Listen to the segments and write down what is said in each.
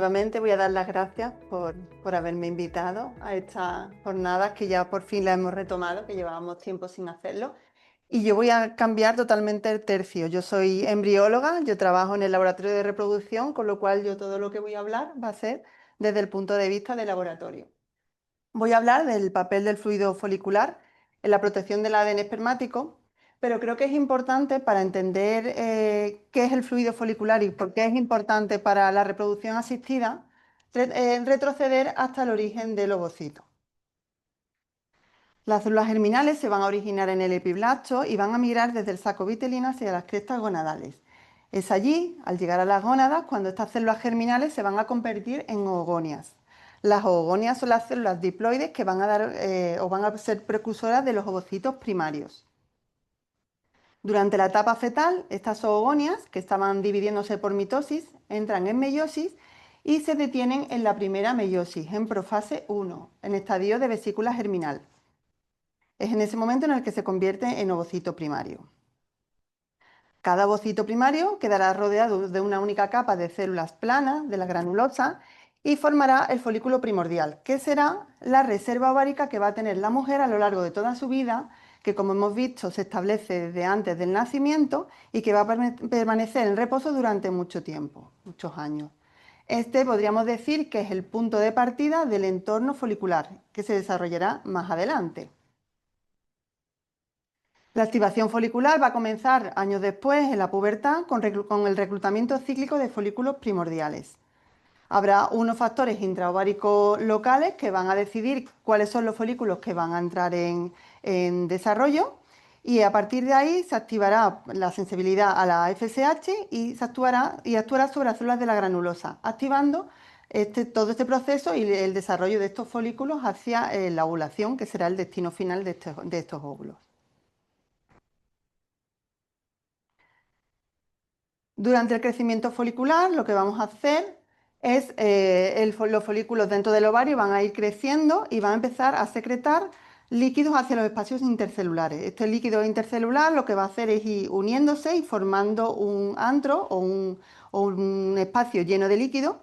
nuevamente voy a dar las gracias por haberme invitado a estas jornadas que ya por fin las hemos retomado, que llevábamos tiempo sin hacerlo. Y yo voy a cambiar totalmente el tercio. Yo soy embrióloga, yo trabajo en el laboratorio de reproducción, con lo cual yo todo lo que voy a hablar va a ser desde el punto de vista del laboratorio. Voy a hablar del papel del fluido folicular en la protección del ADN espermático, pero creo que es importante para entender qué es el fluido folicular y por qué es importante para la reproducción asistida, retroceder hasta el origen del ovocito. Las células germinales se van a originar en el epiblasto y van a migrar desde el saco vitelino hacia las crestas gonadales. Es allí, al llegar a las gónadas, cuando estas células germinales se van a convertir en oogonias. Las oogonias son las células diploides que van a dar o van a ser precursoras de los ovocitos primarios. Durante la etapa fetal, estas oogonias, que estaban dividiéndose por mitosis, entran en meiosis y se detienen en la primera meiosis, en profase 1, en estadio de vesícula germinal. Es en ese momento en el que se convierte en ovocito primario. Cada ovocito primario quedará rodeado de una única capa de células planas de la granulosa y formará el folículo primordial, que será la reserva ovárica que va a tener la mujer a lo largo de toda su vida, que como hemos visto se establece desde antes del nacimiento y que va a permanecer en reposo durante mucho tiempo, muchos años. Este podríamos decir que es el punto de partida del entorno folicular, que se desarrollará más adelante. La activación folicular va a comenzar años después, en la pubertad, con el reclutamiento cíclico de folículos primordiales. Habrá unos factores intraováricos locales que van a decidir cuáles son los folículos que van a entrar en desarrollo y a partir de ahí se activará la sensibilidad a la FSH y actuará sobre las células de la granulosa, activando todo este proceso y el desarrollo de estos folículos hacia la ovulación, que será el destino final de estos óvulos. Durante el crecimiento folicular, lo que vamos a hacer es los folículos dentro del ovario van a ir creciendo y van a empezar a secretar líquidos hacia los espacios intercelulares. Este líquido intercelular lo que va a hacer es ir uniéndose y formando un antro o un espacio lleno de líquido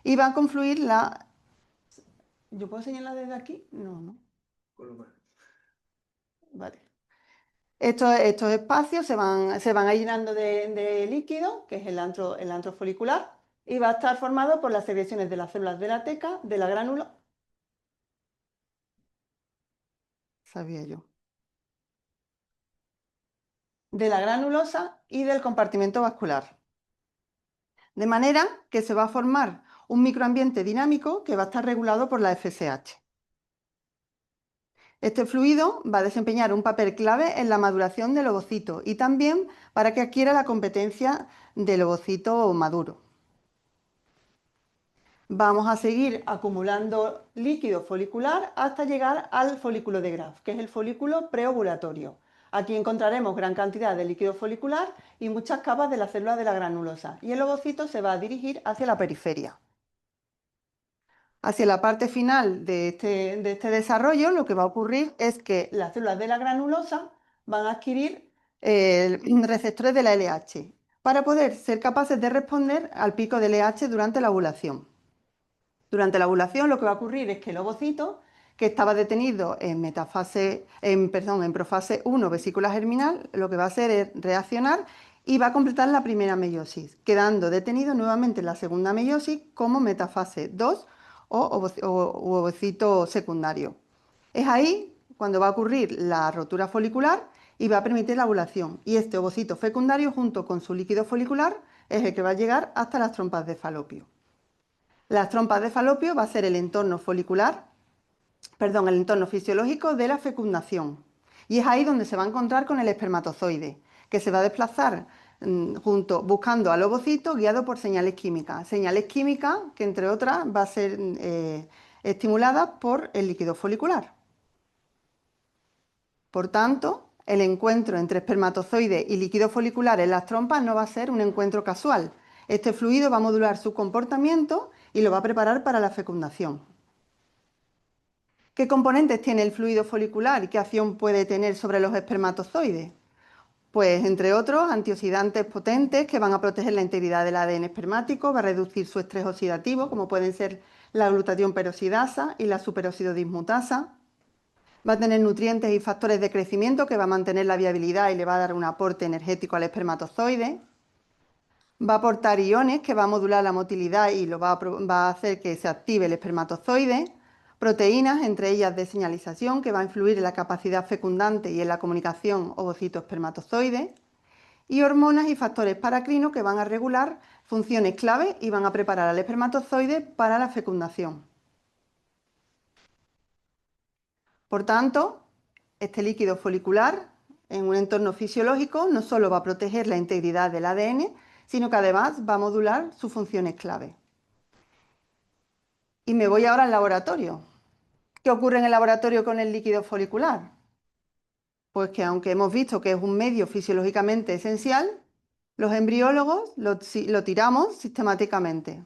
y va a confluir la... ¿Yo puedo señalar desde aquí? No, no. Vale. Estos espacios se van a ir llenando de líquido, que es el antro folicular, y va a estar formado por las secreciones de las células de la teca, de la gránulo. Sabía yo. De la granulosa y del compartimento vascular. De manera que se va a formar un microambiente dinámico que va a estar regulado por la FSH. Este fluido va a desempeñar un papel clave en la maduración del ovocito y también para que adquiera la competencia del ovocito maduro. Vamos a seguir acumulando líquido folicular hasta llegar al folículo de Graf, que es el folículo preovulatorio. Aquí encontraremos gran cantidad de líquido folicular y muchas capas de las células de la granulosa, y el ovocito se va a dirigir hacia la periferia. Hacia la parte final de este desarrollo, lo que va a ocurrir es que las células de la granulosa van a adquirir receptores de la LH para poder ser capaces de responder al pico de LH durante la ovulación. Durante la ovulación lo que va a ocurrir es que el ovocito, que estaba detenido en profase 1, vesícula germinal, lo que va a hacer es reaccionar y va a completar la primera meiosis, quedando detenido nuevamente en la segunda meiosis como metafase 2 o ovocito secundario. Es ahí cuando va a ocurrir la rotura folicular y va a permitir la ovulación. Y este ovocito fecundario, junto con su líquido folicular, es el que va a llegar hasta las trompas de falopio. Las trompas de falopio va a ser el entorno el entorno fisiológico de la fecundación. Y es ahí donde se va a encontrar con el espermatozoide, que se va a desplazar buscando al ovocito guiado por señales químicas. Señales químicas que, entre otras, va a ser estimuladas por el líquido folicular. Por tanto, el encuentro entre espermatozoide y líquido folicular en las trompas no va a ser un encuentro casual. Este fluido va a modular su comportamiento y lo va a preparar para la fecundación. ¿Qué componentes tiene el fluido folicular y qué acción puede tener sobre los espermatozoides? Pues, entre otros, antioxidantes potentes que van a proteger la integridad del ADN espermático, va a reducir su estrés oxidativo, como pueden ser la glutatión peroxidasa y la superoxidodismutasa. Va a tener nutrientes y factores de crecimiento que va a mantener la viabilidad y le va a dar un aporte energético al espermatozoide. Va a aportar iones que va a modular la motilidad y va a hacer que se active el espermatozoide. Proteínas, entre ellas de señalización, que va a influir en la capacidad fecundante y en la comunicación ovocito-espermatozoide. Y hormonas y factores paracrinos que van a regular funciones clave y van a preparar al espermatozoide para la fecundación. Por tanto, este líquido folicular en un entorno fisiológico no solo va a proteger la integridad del ADN, sino que además va a modular sus funciones clave. Y me voy ahora al laboratorio. ¿Qué ocurre en el laboratorio con el líquido folicular? Pues que aunque hemos visto que es un medio fisiológicamente esencial, los embriólogos lo tiramos sistemáticamente.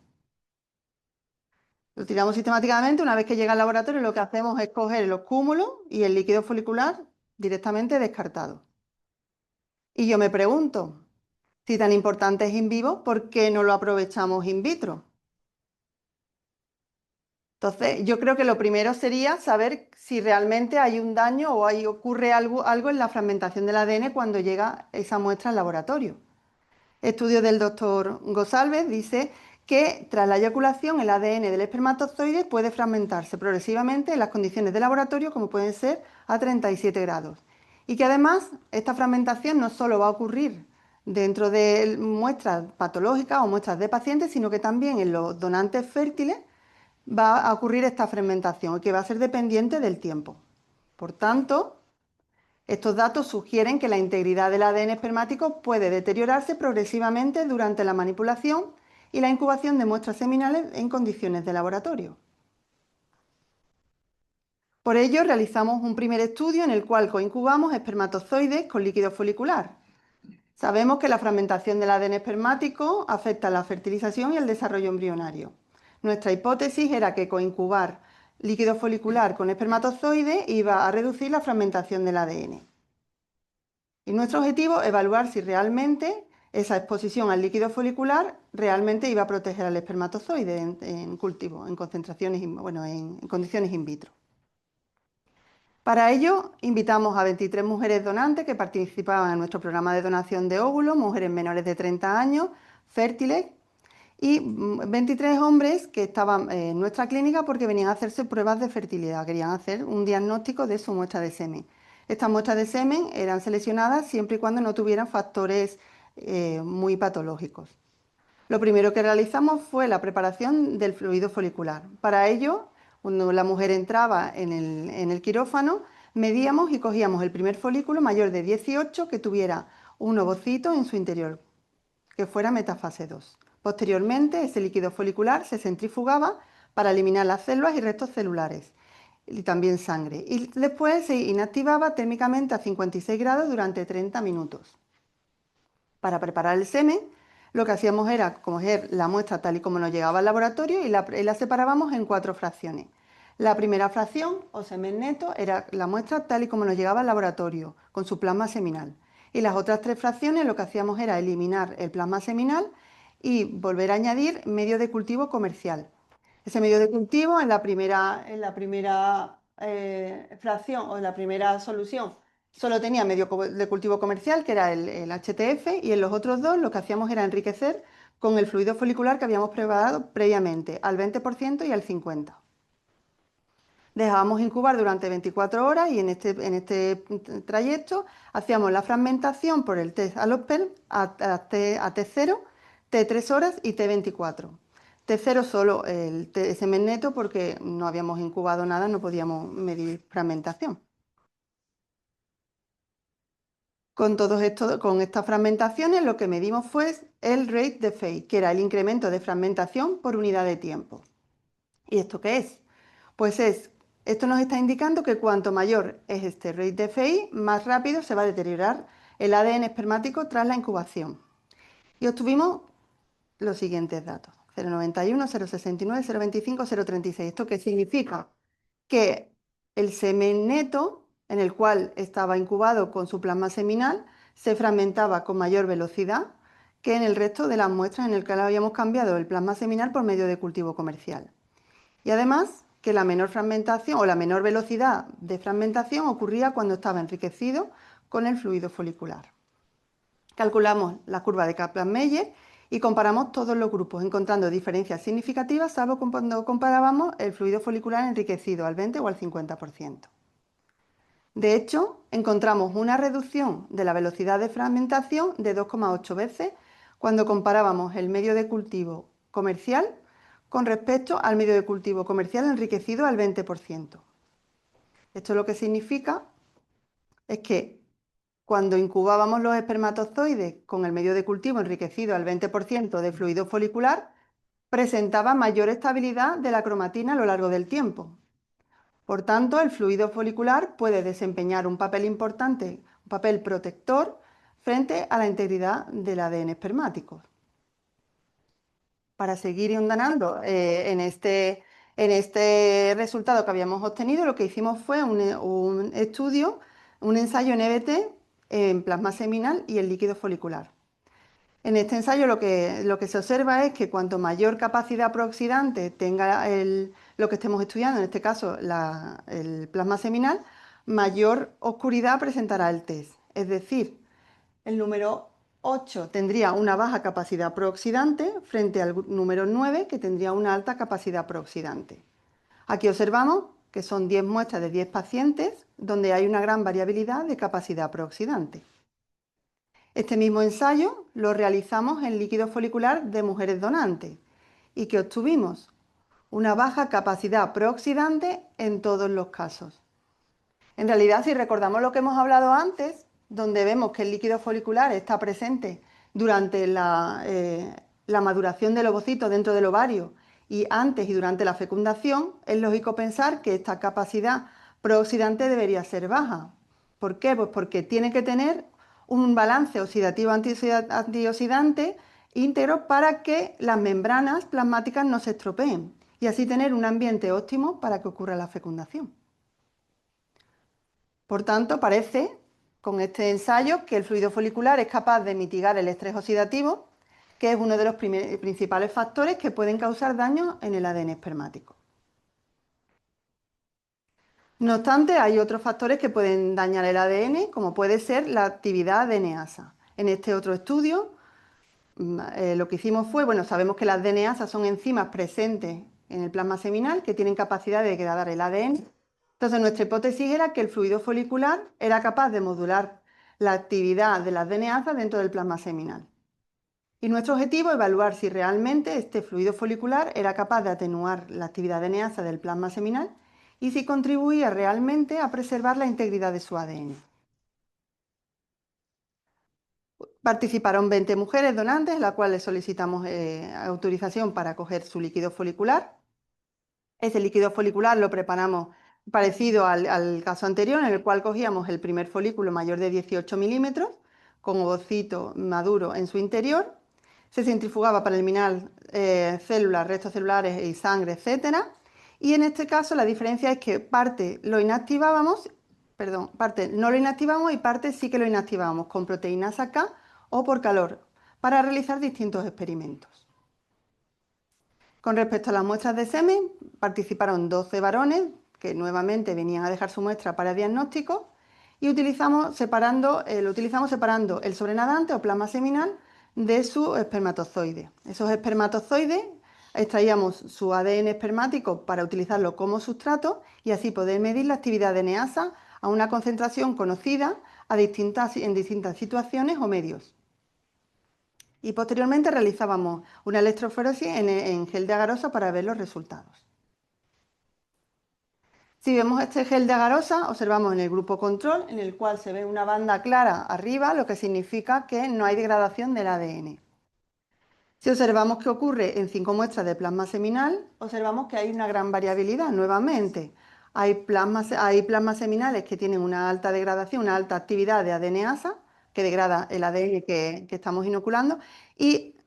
Lo tiramos sistemáticamente, una vez que llega al laboratorio lo que hacemos es coger los cúmulos y el líquido folicular directamente descartado. Y yo me pregunto, si tan importante es in vivo, ¿por qué no lo aprovechamos in vitro? Entonces, yo creo que lo primero sería saber si realmente hay un daño o ocurre algo en la fragmentación del ADN cuando llega esa muestra al laboratorio. Estudio del doctor Gosalves dice que tras la eyaculación el ADN del espermatozoide puede fragmentarse progresivamente en las condiciones de laboratorio, como pueden ser a 37 grados. Y que además esta fragmentación no solo va a ocurrir dentro de muestras patológicas o muestras de pacientes, sino que también en los donantes fértiles va a ocurrir esta fragmentación y que va a ser dependiente del tiempo. Por tanto, estos datos sugieren que la integridad del ADN espermático puede deteriorarse progresivamente durante la manipulación y la incubación de muestras seminales en condiciones de laboratorio. Por ello, realizamos un primer estudio en el cual coincubamos espermatozoides con líquido folicular. Sabemos que la fragmentación del ADN espermático afecta la fertilización y el desarrollo embrionario. Nuestra hipótesis era que coincubar líquido folicular con espermatozoides iba a reducir la fragmentación del ADN. Y nuestro objetivo es evaluar si realmente esa exposición al líquido folicular realmente iba a proteger al espermatozoide en cultivo, en concentraciones, bueno, en condiciones in vitro. Para ello, invitamos a 23 mujeres donantes que participaban en nuestro programa de donación de óvulos, mujeres menores de 30 años, fértiles, y 23 hombres que estaban en nuestra clínica porque venían a hacerse pruebas de fertilidad, querían hacer un diagnóstico de su muestra de semen. Estas muestras de semen eran seleccionadas siempre y cuando no tuvieran factores muy patológicos. Lo primero que realizamos fue la preparación del fluido folicular. Para ello, cuando la mujer entraba en el quirófano, medíamos y cogíamos el primer folículo mayor de 18 que tuviera un ovocito en su interior, que fuera metafase 2. Posteriormente, ese líquido folicular se centrifugaba para eliminar las células y restos celulares y también sangre. Y después se inactivaba térmicamente a 56 grados durante 30 minutos. Para preparar el semen, lo que hacíamos era coger la muestra tal y como nos llegaba al laboratorio y la separábamos en 4 fracciones. La primera fracción, o semen neto, era la muestra tal y como nos llegaba al laboratorio, con su plasma seminal. Y las otras 3 fracciones lo que hacíamos era eliminar el plasma seminal y volver a añadir medio de cultivo comercial. Ese medio de cultivo en la primera fracción o en la primera solución solo tenía medio de cultivo comercial, que era el HTF, y en los otros dos lo que hacíamos era enriquecer con el fluido folicular que habíamos preparado previamente, al 20% y al 50%. Dejábamos incubar durante 24 horas y en este trayecto hacíamos la fragmentación por el test Allospel a T0, T3 horas y T24. T0 solo el semen neto porque no habíamos incubado nada, no podíamos medir fragmentación. Con estas fragmentaciones lo que medimos fue el rate de phase, que era el incremento de fragmentación por unidad de tiempo. ¿Y esto qué es? Pues esto nos está indicando que cuanto mayor es este rate de phase, más rápido se va a deteriorar el ADN espermático tras la incubación. Y obtuvimos los siguientes datos: 0,91, 0,69, 0,25, 0,36. ¿Esto qué significa? Que el semen neto, en el cual estaba incubado con su plasma seminal, se fragmentaba con mayor velocidad que en el resto de las muestras en el que habíamos cambiado el plasma seminal por medio de cultivo comercial. Y además que la menor fragmentación o la menor velocidad de fragmentación ocurría cuando estaba enriquecido con el fluido folicular. Calculamos la curva de Kaplan-Meier y comparamos todos los grupos, encontrando diferencias significativas, salvo cuando comparábamos el fluido folicular enriquecido al 20 o al 50%. De hecho, encontramos una reducción de la velocidad de fragmentación de 2,8 veces cuando comparábamos el medio de cultivo comercial con respecto al medio de cultivo comercial enriquecido al 20%. Esto lo que significa es que cuando incubábamos los espermatozoides con el medio de cultivo enriquecido al 20% de fluido folicular, presentaba mayor estabilidad de la cromatina a lo largo del tiempo. Por tanto, el fluido folicular puede desempeñar un papel importante, un papel protector frente a la integridad del ADN espermático. Para seguir indagando en este resultado que habíamos obtenido, lo que hicimos fue un estudio, un ensayo en EBT en plasma seminal y el líquido folicular. En este ensayo lo que se observa es que cuanto mayor capacidad prooxidante tenga lo que estemos estudiando, en este caso el plasma seminal, mayor oscuridad presentará el test. Es decir, el número 8 tendría una baja capacidad prooxidante frente al número 9 que tendría una alta capacidad prooxidante. Aquí observamos que son 10 muestras de 10 pacientes donde hay una gran variabilidad de capacidad prooxidante. Este mismo ensayo lo realizamos en líquido folicular de mujeres donantes y que obtuvimos una baja capacidad prooxidante en todos los casos. En realidad, si recordamos lo que hemos hablado antes, donde vemos que el líquido folicular está presente durante la maduración del ovocito dentro del ovario y antes y durante la fecundación, es lógico pensar que esta capacidad prooxidante debería ser baja. ¿Por qué? Pues porque tiene que tener un balance oxidativo antioxidante íntegro para que las membranas plasmáticas no se estropeen y así tener un ambiente óptimo para que ocurra la fecundación. Por tanto, parece con este ensayo que el fluido folicular es capaz de mitigar el estrés oxidativo, que es uno de los principales factores que pueden causar daño en el ADN espermático. No obstante, hay otros factores que pueden dañar el ADN, como puede ser la actividad DNasa. En este otro estudio, lo que hicimos fue, sabemos que las DNasas son enzimas presentes en el plasma seminal que tienen capacidad de degradar el ADN. Entonces, nuestra hipótesis era que el fluido folicular era capaz de modular la actividad de las DNasas dentro del plasma seminal. Y nuestro objetivo es evaluar si realmente este fluido folicular era capaz de atenuar la actividad DNasa del plasma seminal y si contribuía realmente a preservar la integridad de su ADN. Participaron 20 mujeres donantes, a las cuales solicitamos autorización para coger su líquido folicular. Ese líquido folicular lo preparamos parecido al caso anterior, en el cual cogíamos el primer folículo mayor de 18 milímetros, con ovocito maduro en su interior. Se centrifugaba para eliminar células, restos celulares y sangre, etc. Y en este caso la diferencia es que parte no lo inactivamos y parte sí que lo inactivamos con proteinasa K o por calor para realizar distintos experimentos. Con respecto a las muestras de semen, participaron 12 varones que nuevamente venían a dejar su muestra para diagnóstico y lo utilizamos separando el sobrenadante o plasma seminal de su espermatozoide. Esos espermatozoides extraíamos su ADN espermático para utilizarlo como sustrato y así poder medir la actividad de DNasa a una concentración conocida en distintas situaciones o medios. Y posteriormente realizábamos una electroforesis en gel de agarosa para ver los resultados. Si vemos este gel de agarosa, observamos en el grupo control, en el cual se ve una banda clara arriba, lo que significa que no hay degradación del ADN. Si observamos qué ocurre en 5 muestras de plasma seminal, observamos que hay una gran variabilidad nuevamente. Hay plasmas seminales que tienen una alta degradación, una alta actividad de ADNasa, que degrada el ADN que estamos inoculando, y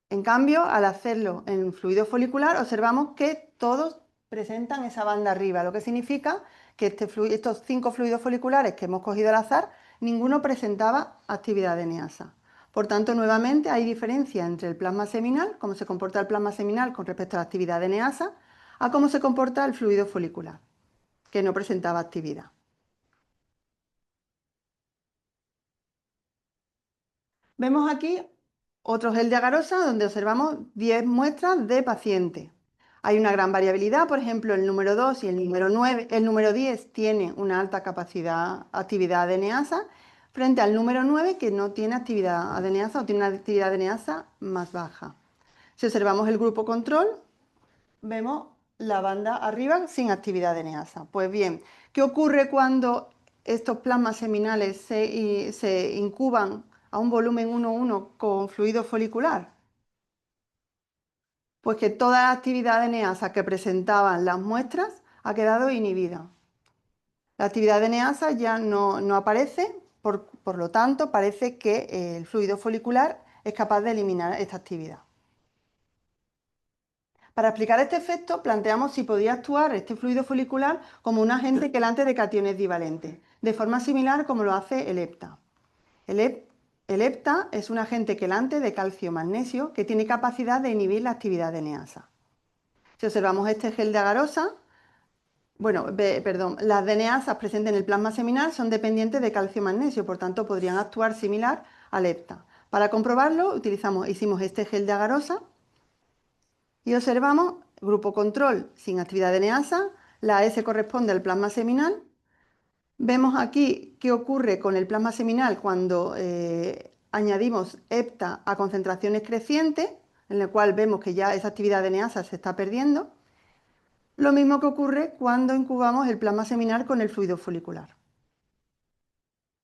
en cambio, al hacerlo en fluido folicular, observamos que todos presentan esa banda arriba, lo que significa que estos 5 fluidos foliculares que hemos cogido al azar ninguno presentaba actividad de neasa. Por tanto, nuevamente hay diferencia entre el plasma seminal, cómo se comporta el plasma seminal con respecto a la actividad de neasa, a cómo se comporta el fluido folicular, que no presentaba actividad. Vemos aquí otro gel de agarosa donde observamos 10 muestras de pacientes. Hay una gran variabilidad, por ejemplo, el número 2 y el número 9, el número 10 tiene una alta actividad de neasa, frente al número 9 que no tiene actividad adeneasa o tiene una actividad adeneasa más baja. Si observamos el grupo control, vemos la banda arriba sin actividad adeneasa. Pues bien, ¿qué ocurre cuando estos plasmas seminales se incuban a un volumen 1,1 con fluido folicular? Pues que toda la actividad adeneasa que presentaban las muestras ha quedado inhibida. La actividad adeneasa ya no aparece, por lo tanto, parece que el fluido folicular es capaz de eliminar esta actividad. Para explicar este efecto, planteamos si podía actuar este fluido folicular como un agente quelante de cationes divalentes, de forma similar como lo hace el hepta. El hepta es un agente quelante de calcio-magnesio que tiene capacidad de inhibir la actividad de neasa. Si observamos este gel de agarosa, las DNAsas presentes en el plasma seminal son dependientes de calcio-magnesio, por tanto podrían actuar similar al hepta. Para comprobarlo, hicimos este gel de agarosa y observamos grupo control sin actividad de neasa, la S corresponde al plasma seminal. Vemos aquí qué ocurre con el plasma seminal cuando añadimos hepta a concentraciones crecientes, en el cual vemos que ya esa actividad de neasa se está perdiendo. Lo mismo que ocurre cuando incubamos el plasma seminal con el fluido folicular.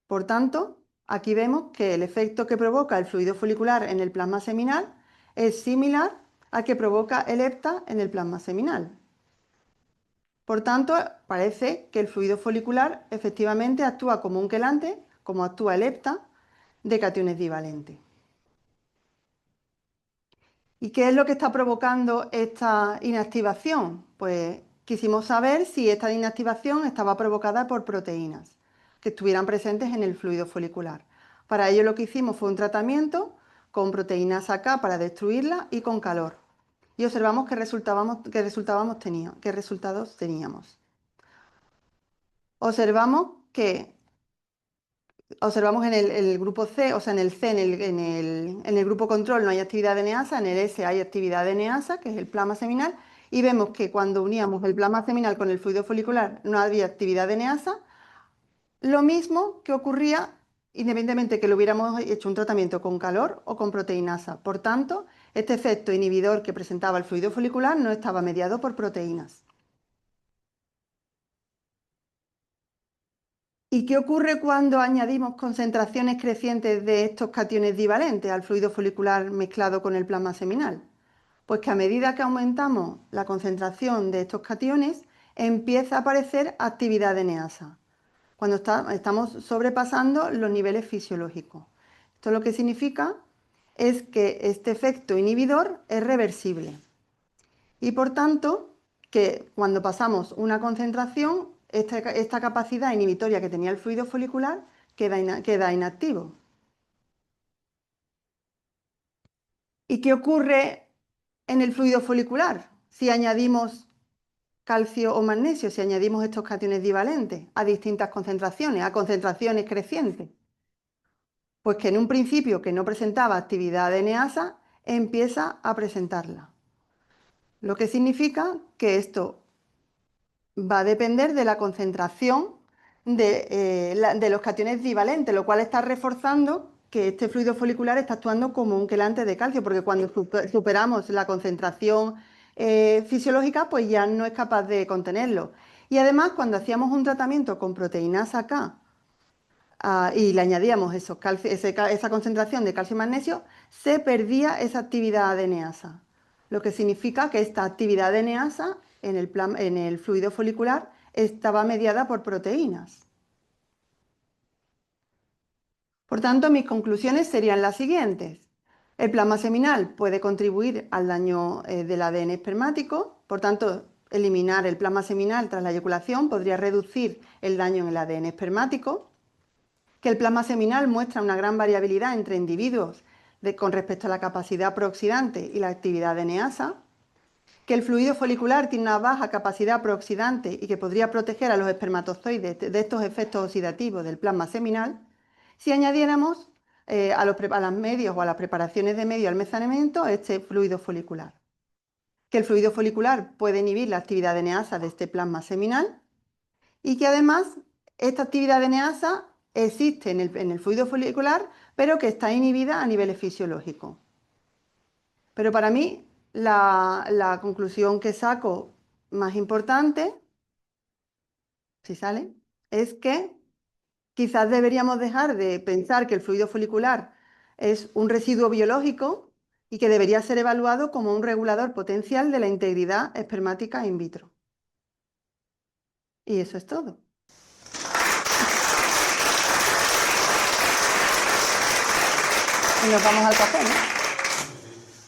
Por tanto, aquí vemos que el efecto que provoca el fluido folicular en el plasma seminal es similar al que provoca el hepta en el plasma seminal. Por tanto, parece que el fluido folicular efectivamente actúa como un quelante, como actúa el hepta, de cationes divalentes. ¿Y qué es lo que está provocando esta inactivación? Pues quisimos saber si esta inactivación estaba provocada por proteínas que estuvieran presentes en el fluido folicular. Para ello lo que hicimos fue un tratamiento con proteínas AK para destruirla y con calor. Y observamos qué resultados teníamos. Observamos en el grupo C, o sea, en el C, en el grupo control no hay actividad de neasa, en el S hay actividad de neasa, que es el plasma seminal, y vemos que cuando uníamos el plasma seminal con el fluido folicular no había actividad de neasa. Lo mismo que ocurría independientemente que lo hubiéramos hecho un tratamiento con calor o con proteinasa. Por tanto, este efecto inhibidor que presentaba el fluido folicular no estaba mediado por proteínas. ¿Y qué ocurre cuando añadimos concentraciones crecientes de estos cationes divalentes al fluido folicular mezclado con el plasma seminal? Pues que a medida que aumentamos la concentración de estos cationes, empieza a aparecer actividad de neasa, cuando estamos sobrepasando los niveles fisiológicos. Esto lo que significa es que este efecto inhibidor es reversible. Y por tanto, que cuando pasamos una concentración, esta capacidad inhibitoria que tenía el fluido folicular queda inactivo. ¿Y qué ocurre en el fluido folicular si añadimos calcio o magnesio, si añadimos estos cationes divalentes a distintas concentraciones, a concentraciones crecientes? Pues que en un principio que no presentaba actividad de neasa, empieza a presentarla. Lo que significa que esto va a depender de la concentración de los cationes divalentes, lo cual está reforzando que este fluido folicular está actuando como un quelante de calcio, porque cuando superamos la concentración fisiológica, pues ya no es capaz de contenerlo. Y además, cuando hacíamos un tratamiento con proteínasa K y le añadíamos esa concentración de calcio y magnesio, se perdía esa actividad adeneasa, lo que significa que esta actividad adeneasa en el fluido folicular estaba mediada por proteínas. Por tanto, mis conclusiones serían las siguientes. El plasma seminal puede contribuir al daño del ADN espermático, por tanto, eliminar el plasma seminal tras la eyaculación podría reducir el daño en el ADN espermático, que el plasma seminal muestra una gran variabilidad entre individuos con respecto a la capacidad prooxidante y la actividad de neasa, que el fluido folicular tiene una baja capacidad prooxidante y que podría proteger a los espermatozoides de estos efectos oxidativos del plasma seminal, si añadiéramos a los medios o a las preparaciones de medio de almacenamiento este fluido folicular. Que el fluido folicular puede inhibir la actividad de neasa de este plasma seminal y que además esta actividad de neasa existe en el fluido folicular, pero que está inhibida a niveles fisiológicos. Pero para mí la conclusión que saco más importante, si sale, es que quizás deberíamos dejar de pensar que el fluido folicular es un residuo biológico y que debería ser evaluado como un regulador potencial de la integridad espermática in vitro. Y eso es todo. Y nos vamos al café, ¿no?